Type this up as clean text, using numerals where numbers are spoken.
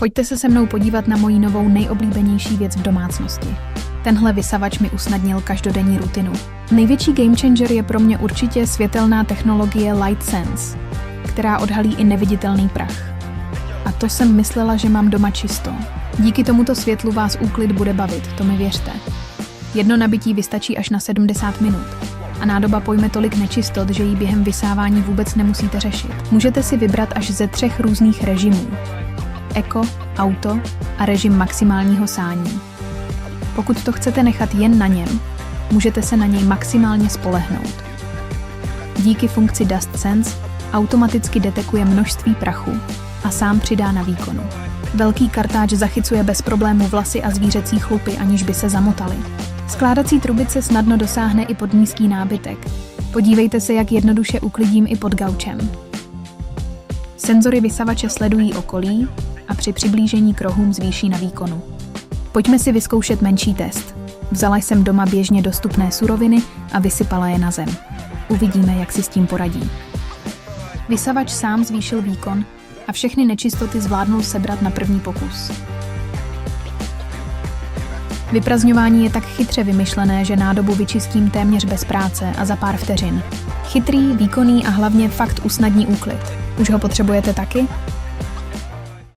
Pojďte se mnou podívat na moji novou nejoblíbenější věc v domácnosti. Tenhle vysavač mi usnadnil každodenní rutinu. Největší game changer je pro mě určitě světelná technologie LightSense, která odhalí i neviditelný prach. A to jsem myslela, že mám doma čisto. Díky tomuto světlu vás úklid bude bavit, to mi věřte. Jedno nabití vystačí až na 70 minut. A nádoba pojme tolik nečistot, že ji během vysávání vůbec nemusíte řešit. Můžete si vybrat až ze 3 různých režimů. Eko, auto a režim maximálního sání. Pokud to chcete nechat jen na něm, můžete se na něj maximálně spolehnout. Díky funkci Dust Sense automaticky detekuje množství prachu a sám přidá na výkonu. Velký kartáč zachycuje bez problému vlasy a zvířecí chlupy, aniž by se zamotaly. Skládací trubice snadno dosáhne i pod nízký nábytek. Podívejte se, jak jednoduše uklidím i pod gaučem. Senzory vysavače sledují okolí a při přiblížení k rohům zvýší na výkonu. Pojďme si vyzkoušet menší test. Vzala jsem doma běžně dostupné suroviny a vysypala je na zem. Uvidíme, jak si s tím poradí. Vysavač sám zvýšil výkon a všechny nečistoty zvládnul sebrat na první pokus. Vypražňování je tak chytře vymyšlené, že nádobu vyčistím téměř bez práce a za pár vteřin. Chytrý, výkonný a hlavně fakt usnadní úklid. Už ho potřebujete taky?